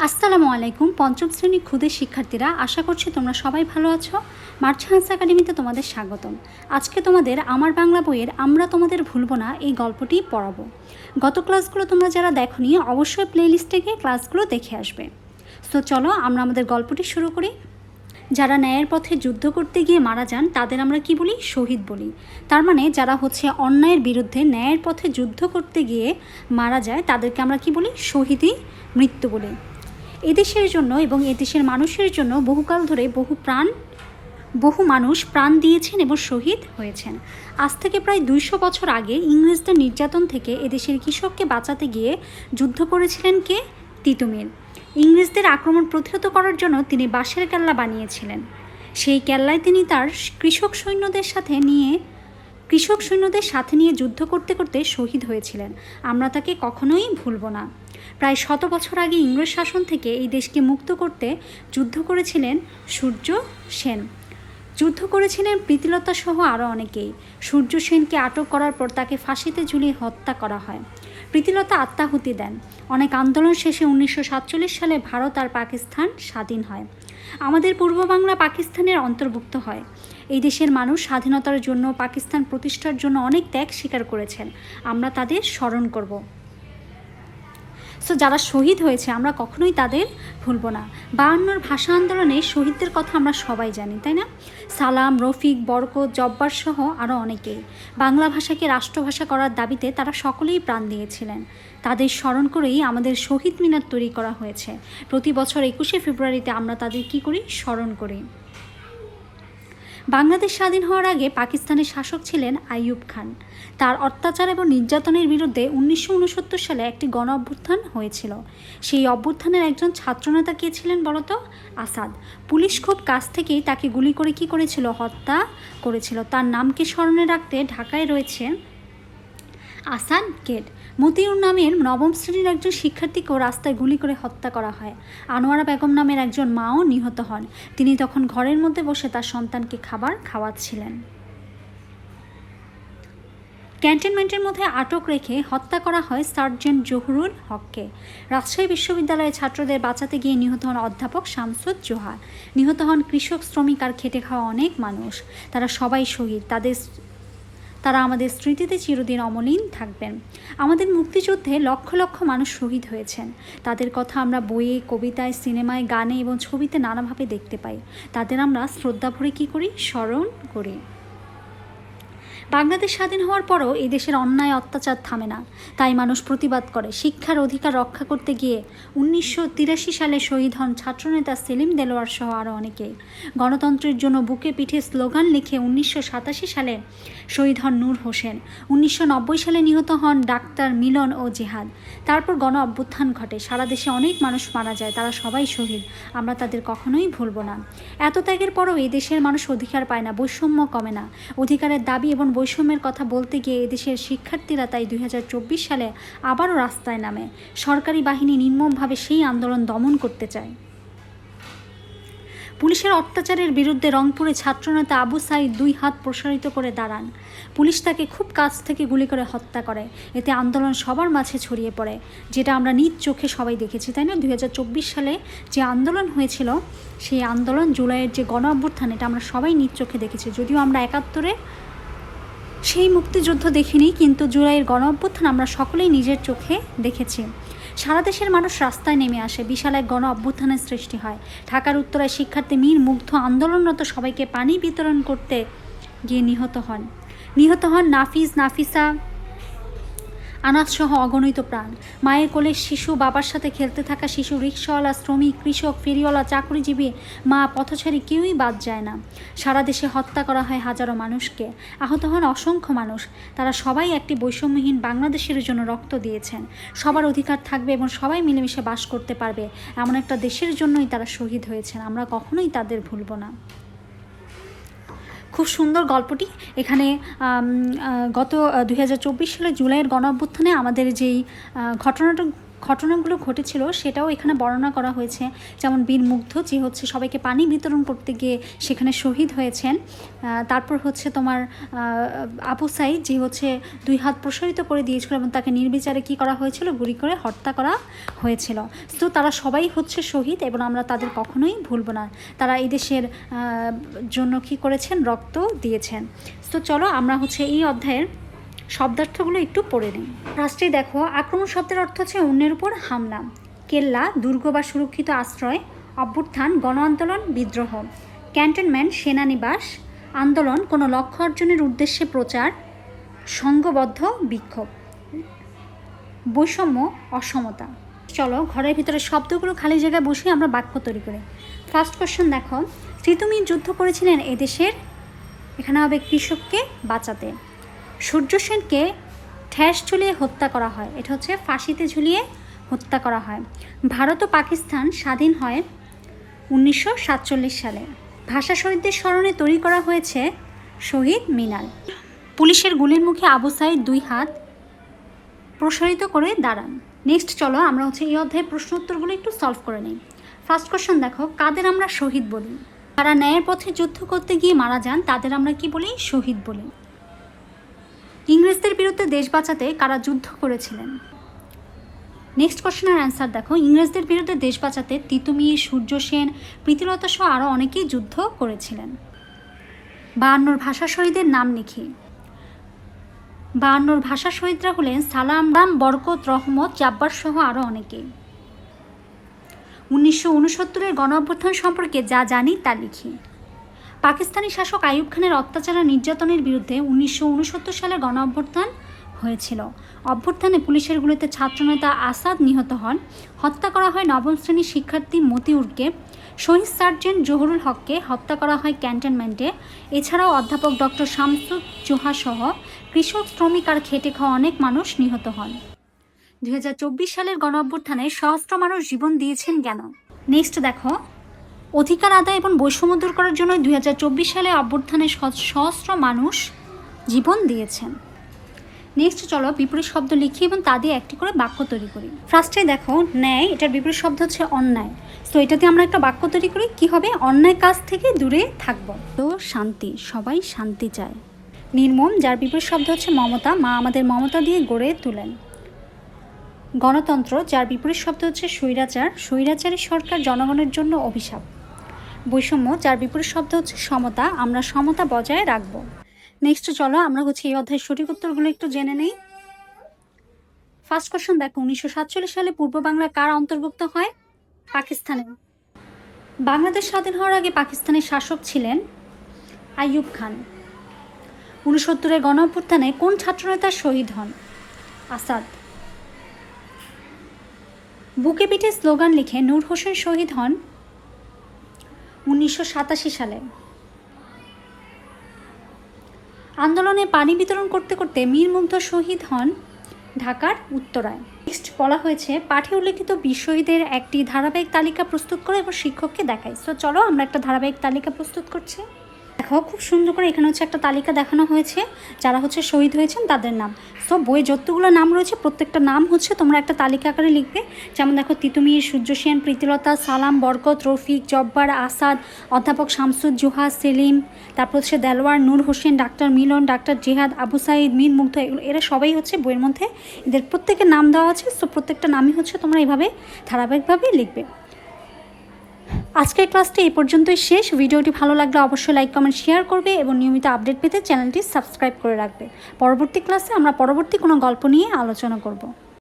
আসসালামু আলাইকুম। পঞ্চম শ্রেণী ক্ষুদে শিক্ষার্থীরা, আশা করছি তোমরা সবাই ভালো আছো। মার্চ হান্স একাডেমিতে তোমাদের স্বাগতম। আজকে তোমাদের আমার বাংলা বইয়ের আমরা তোমাদের ভুলব না এই গল্পটি পড়াবো। গত ক্লাসগুলো তোমরা যারা দেখোনি অবশ্যই প্লেলিস্টে গিয়ে ক্লাসগুলো দেখে আসবে। তো চলো আমরা আমাদের গল্পটি শুরু করি। যারা ন্যায়ের পথে যুদ্ধ করতে গিয়ে মারা যান তাদের আমরা কি বলি? শহীদ বলি। তার মানে যারা অন্যায়ের বিরুদ্ধে ন্যায়ের পথে যুদ্ধ করতে গিয়ে মারা যায় তাদেরকে আমরা কি বলি? শহীদই মৃত্যু বলি। এদেশের জন্য এবং এদেশের মানুষের জন্য বহুকাল ধরে বহু মানুষ প্রাণ দিয়েছেন এবং শহীদ হয়েছেন। আজ থেকে প্রায় 200 বছর আগে ইংরেজদের নির্যাতন থেকে এদেশের কৃষককে বাঁচাতে গিয়ে যুদ্ধ করেছিলেন কে? তিতুমির। ইংরেজদের আক্রমণ প্রতিহত করার জন্য তিনি বাঁশের কেল্লা বানিয়েছিলেন। সেই কেল্লায় তিনি তার কৃষক সৈন্যদের সাথে নিয়ে যুদ্ধ করতে করতে শহীদ হয়েছিলেন। আমরা তাকে কখনোই ভুলব না। প্রায় 100 বছর আগে ইংরেজ শাসন থেকে এই দেশকে মুক্ত করতে যুদ্ধ করেছিলেন সূর্য সেন। যুদ্ধ করেছিলেন প্রীতিলতা সহ আরও অনেকেই। সূর্য সেনকে আটক করার পর তাকে ফাঁসিতে ঝুলিয়ে হত্যা করা হয়। প্রীতিলতা আত্মাহুতি দেন। অনেক আন্দোলন শেষে 1947 সালে ভারত আর পাকিস্তান স্বাধীন হয়। আমাদের পূর্ব বাংলা পাকিস্তানের অন্তর্ভুক্ত হয়। এই দেশের মানুষ স্বাধীনতার জন্য, পাকিস্তান প্রতিষ্ঠার জন্য অনেক ত্যাগ স্বীকার করেছেন। আমরা তাদের স্মরণ করব। যারা শহীদ হয়েছে আমরা কখনোই তাদের ভুলব না। 52 ভাষা আন্দোলনে শহীদদের কথা আমরা সবাই জানি, তাই না? সালাম, রফিক, বরকত, জব্বার সহ আরও অনেকেই বাংলা ভাষাকে রাষ্ট্রভাষা করার দাবিতে তারা সকলেই প্রাণ দিয়েছিলেন। তাদের স্মরণ করেই আমাদের শহীদ মিনার তৈরি করা হয়েছে। প্রতি বছর 21শে ফেব্রুয়ারিতে আমরা তাদের কী করি? স্মরণ করি। বাংলাদেশ স্বাধীন হওয়ার আগে পাকিস্তানের শাসক ছিলেন আইয়ুব খান। তার অত্যাচার এবং নির্যাতনের বিরুদ্ধে 1969 সালে একটি গণ অভ্যুত্থান হয়েছিল। সেই অভ্যুত্থানের একজন ছাত্রনেতা কে ছিলেন বলতো? আসাদ। পুলিশ খুব কাছ থেকেই তাকে গুলি করে কী করেছিল? হত্যা করেছিল। তার নামকে স্মরণে রাখতে ঢাকায় রয়েছে আসাদ গেট। মতিউর নামের 9ম শ্রেণীর একজন শিক্ষার্থীকেও রাস্তায় গুলি করে হত্যা করা হয়। আনোয়ারা বেগম নামের একজন মাও নিহত হন। তিনি তখন ঘরের মধ্যে বসে তার সন্তানকে খাবার খাওয়াচ্ছিলেন। ক্যান্টনমেন্টের মধ্যে আটক রেখে হত্যা করা হয় সার্জেন্ট জহুরুল হককে। রাজশাহী বিশ্ববিদ্যালয়ের ছাত্রদের বাঁচাতে গিয়ে নিহত হন অধ্যাপক শামসুদ জোহা। নিহত হন কৃষক, শ্রমিক আর খেটে খাওয়া অনেক মানুষ। তারা সবাই শহীদ। তারা আমাদের স্মৃতিতে চিরদিন অমলিন থাকবেন। আমাদের মুক্তিযুদ্ধে লক্ষ লক্ষ মানুষ শহীদ হয়েছেন। তাদের কথা আমরা বইয়ে, কবিতায়, সিনেমায়, গানে এবং ছবিতে নানাভাবে দেখতে পাই। তাদের আমরা শ্রদ্ধা ভরে কী করি? স্মরণ করি। বাংলাদেশ স্বাধীন হওয়ার পরও এই দেশের অন্যায় অত্যাচার থামে না। তাই মানুষ প্রতিবাদ করে। শিক্ষার অধিকার রক্ষা করতে গিয়ে 1983 সালে শহীদ হন ছাত্রনেতা সেলিম দেলোয়ার সহ আরও অনেকেই। গণতন্ত্রের জন্য বুকে পিঠে স্লোগান লিখে 1987 সালে শহীদ হন নূর হোসেন। 1990 সালে নিহত হন ডাক্তার মিলন ও জেহাদ। তারপর গণ অভ্যুত্থান ঘটে। সারা দেশে অনেক মানুষ মারা যায়। তারা সবাই শহীদ। আমরা তাদের কখনোই ভুলব না। এত ত্যাগের পরও এই দেশের মানুষ অধিকার পায় না, বৈষম্য কমে না। অধিকারের দাবি এবং বৈষম্যের কথা বলতে গিয়ে এদেশের শিক্ষার্থীরা তাই 2024 সালে আবারও রাস্তায় নামে। সরকারি বাহিনী নির্মমভাবে সেই আন্দোলন দমন করতে চায়। পুলিশের অত্যাচারের বিরুদ্ধে রংপুরে ছাত্রনেতা আবু সাইদ 2 হাত প্রসারিত করে দাঁড়ান। পুলিশ তাকে খুব কাছ থেকে গুলি করে হত্যা করে। এতে আন্দোলন সবার মাঝে ছড়িয়ে পড়ে, যেটা আমরা নিজ চোখে সবাই দেখেছি, তাই না? 2024 সালে যে আন্দোলন হয়েছিল, সেই আন্দোলন, জুলাইয়ের যে গণ অভ্যুত্থান, এটা আমরা সবাই নিজ চোখে দেখেছি। যদিও আমরা 71-এ সেই মুক্তিযুদ্ধ দেখিনি, কিন্তু জুলাইয়ের গণ অভ্যুত্থান আমরা সকলেই নিজের চোখে দেখেছি। সারা দেশের মানুষ রাস্তায় নেমে আসে। বিশাল এক গণ অভ্যুত্থানের সৃষ্টি হয়। ঢাকার উত্তরায় শিক্ষার্থী মীর মুগ্ধ আন্দোলনরত সবাইকে পানি বিতরণ করতে গিয়ে নিহত হন নাফিজ, নাফিসা, আনাস সহ অগণিত প্রাণ। মায়ের কোলে শিশু, বাবার সাথে খেলতে থাকা শিশু, রিকশাওয়ালা, শ্রমিক, কৃষক, ফেরিওয়ালা, চাকরিজীবী, মা, পথচারী, কেউই বাদ যায় না। সারা দেশে হত্যা করা হয় হাজারো মানুষকে। আহত হন অসংখ্য মানুষ। তারা সবাই একটি বৈষম্যহীন বাংলাদেশের জন্য রক্ত দিয়েছেন। সবার অধিকার থাকবে এবং সবাই মিলেমিশে বাস করতে পারবে, এমন একটা দেশের জন্যই তারা শহীদ হয়েছেন। আমরা কখনোই তাদের ভুলব না। খুব সুন্দর গল্পটি। এখানে গত 2024 সালে জুলাইয়ের গণ অভ্যুত্থানে আমাদের যেই ঘটনাটা ঘটনাগুলো ঘটেছিল সেটাও এখানে বর্ণনা করা হয়েছে। যেমন বীর মুগ্ধ, যে হচ্ছে সবাইকে পানি বিতরণ করতে গিয়ে সেখানে শহীদ হয়েছেন। তারপর হচ্ছে তোমার আবু সাঈদ, যে হচ্ছে 2 হাত প্রসারিত করে দিয়েছিল এবং তাকে নির্বিচারে কী করা হয়েছিল, গুলি করে হত্যা করা হয়েছিল। তো তারা সবাই হচ্ছে শহীদ এবং আমরা তাদের কখনোই ভুলব না। তারা এই দেশের জন্য কী করেছেন, রক্ত দিয়েছেন। তো চলো আমরা হচ্ছে এই অধ্যায়ের শব্দার্থগুলো একটু পড়ে নিই। ফার্স্টে দেখো, আক্রমণ শব্দের অর্থ হচ্ছে অন্যের উপর হামলা। কেল্লা, দুর্গ বা সুরক্ষিত আশ্রয়। অভ্যুত্থান, গণ আন্দোলন, বিদ্রোহ। ক্যান্টনমেন্ট, সেনানিবাস। আন্দোলন, কোনো লক্ষ্য অর্জনের উদ্দেশ্যে প্রচার। সংঘবদ্ধ বিক্ষোভ। বৈষম্য, অসমতা। চলো ঘরের ভিতরে শব্দগুলো খালি জায়গায় বসে আমরা বাক্য তৈরি করি। ফার্স্ট কোশ্চেন দেখো, তিতুমির যুদ্ধ করেছিলেন এদেশের, এখানে হবে কৃষককে বাঁচাতে। সূর্য সেনকে ঠ্যাস ঝুলিয়ে হত্যা করা হয়, এটা হচ্ছে ফাঁসিতে ঝুলিয়ে হত্যা করা হয়। ভারত ও পাকিস্তান স্বাধীন হয় 1947 সালে। ভাষা শহীদদের স্মরণে তৈরি করা হয়েছে শহীদ মিনার। পুলিশের গুলির মুখে আবু সাঈদ 2 হাত প্রসারিত করে দাঁড়ান। নেক্সট চলো আমরা হচ্ছে এই অধ্যায়ের প্রশ্ন উত্তরগুলো একটু সলভ করে নিই। ফার্স্ট কোশ্চেন দেখো, কাদের আমরা শহীদ বলি? যারা ন্যায়ের পথে যুদ্ধ করতে গিয়ে মারা যান তাদের আমরা কি বলি? শহীদ বলি। ইংরেজদের বিরুদ্ধে দেশ বাঁচাতে কারা যুদ্ধ করেছিলেন? নেক্সট কোশ্চেনের অ্যান্সার দেখো, ইংরেজদের বিরুদ্ধে দেশ বাঁচাতে তিতুমির, সূর্য সেন, প্রীতিলতা সহ আরও অনেকেই যুদ্ধ করেছিলেন। 52 ভাষা শহীদের নাম লিখি। 52 ভাষা শহীদরা হলেন সালাম, বরকত, রহমত, জাব্বার সহ আরও অনেকেই। 1969-এর গণ অভ্যুত্থান সম্পর্কে যা জানি তা লিখি। পাকিস্তানি শাসক আইয়ুব খানের অত্যাচার ও নির্যাতনের বিরুদ্ধে 1969 সালে গণ অভ্যুত্থান হয়েছিল। অভ্যুত্থানে পুলিশের গুলিতে ছাত্রনেতা আসাদ নিহত হন। হত্যা করা হয় 9ম শ্রেণীর শিক্ষার্থী মতিউরকে। শহীদ সার্জেন্ট জহুরুল হককে হত্যা করা হয় ক্যান্টনমেন্টে। এছাড়াও অধ্যাপক ডক্টর শামসুদ জোহা সহ কৃষক, শ্রমিক আর খেটে খাওয়া অনেক মানুষ নিহত হন। 2024 সালের গণ অভ্যুত্থানে সহস্র মানুষ জীবন দিয়েছেন কেন? নেক্সট দেখো, অধিকার আদায় এবং বৈষম্য দূর করার জন্য 2024 সালে অভ্যুত্থানে সহস্র মানুষ জীবন দিয়েছেন। নেক্সট চলো বিপরীত শব্দ লিখি এবং তা দিয়ে একটি করে বাক্য তৈরি করি। ফার্স্টে দেখো, ন্যায়, এটার বিপরীত শব্দ হচ্ছে অন্যায়। তো এটাতে আমরা একটা বাক্য তৈরি করি, কি হবে? অন্যায় কাজ থেকে দূরে থাকবো। তো শান্তি, সবাই শান্তি চায়। নির্মম, যার বিপরীত শব্দ হচ্ছে মমতা, মা আমাদের মমতা দিয়ে গড়ে তোলেন। গণতন্ত্র, যার বিপরীত শব্দ হচ্ছে স্বৈরাচার, স্বৈরাচারী সরকার জনগণের জন্য অভিশাপ। বৈষম্য, যার বিপরীত শব্দ হচ্ছে সমতা, আমরা সমতা বজায় রাখবো। নেক্সট চলো আমরা হচ্ছে এই অধ্যায়ের সঠিক উত্তরগুলো একটু জেনে নেই। ফার্স্ট কোশ্চেন দেখো, 1947 সালে পূর্ব বাংলা কার অন্তর্ভুক্ত হয়? পাকিস্তানের। বাংলাদেশ স্বাধীন হওয়ার আগে পাকিস্তানের শাসক ছিলেন আইয়ুব খান। 69-এর গণ অভ্যুত্থানে কোন ছাত্রনেতা শহীদ হন? আসাদ। বুকে পিঠে স্লোগান লিখে নূর হোসেন শহীদ হন 1987 সালে। আন্দোলনে পানি বিতরণ করতে করতে মীর মুগ্ধ শহীদ হন ঢাকার উত্তরায়। নেক্সট বলা হয়েছে, পাঠে উল্লেখিত বীর শহীদের একটি ধারাবাহিক তালিকা প্রস্তুত করে এবং শিক্ষককে দেখাই। সো চলো আমরা একটা ধারাবাহিক তালিকা প্রস্তুত করছি। দেখো খুব সুন্দর করে এখানে হচ্ছে একটা তালিকা দেখানো হয়েছে যারা হচ্ছে শহীদ হয়েছেন তাদের নাম। সো বইয়ে যতগুলো নাম রয়েছে প্রত্যেকটা নাম হচ্ছে তোমরা একটা তালিকা আকারে লিখবে। যেমন দেখো, তিতুমির, সূর্য সেন, প্রীতিলতা, সালাম, বরকত, রফিক, জব্বার, আসাদ, অধ্যাপক শামসুদ জোহা, সেলিম, তারপর হচ্ছে দেলোয়ার, নূর হোসেন, ডাক্তার মিলন, ডাক্তার জেহাদ, আবু সাঈদ, মীর মুগ্ধ, এরা সবাই হচ্ছে বইয়ের মধ্যে এদের প্রত্যেকের নাম দেওয়া আছে। সো প্রত্যেকটা নামই হচ্ছে তোমরা এইভাবে ধারাবাহিকভাবে লিখবে। আজকের ক্লাসটি এই পর্যন্তই শেষ। ভিডিওটি ভালো লাগলে অবশ্যই লাইক, কমেন্ট, শেয়ার করবে এবং নিয়মিত আপডেট পেতে চ্যানেলটি সাবস্ক্রাইব করে রাখবে। পরবর্তী ক্লাসে আমরা পরবর্তী কোনো গল্প নিয়ে আলোচনা করব।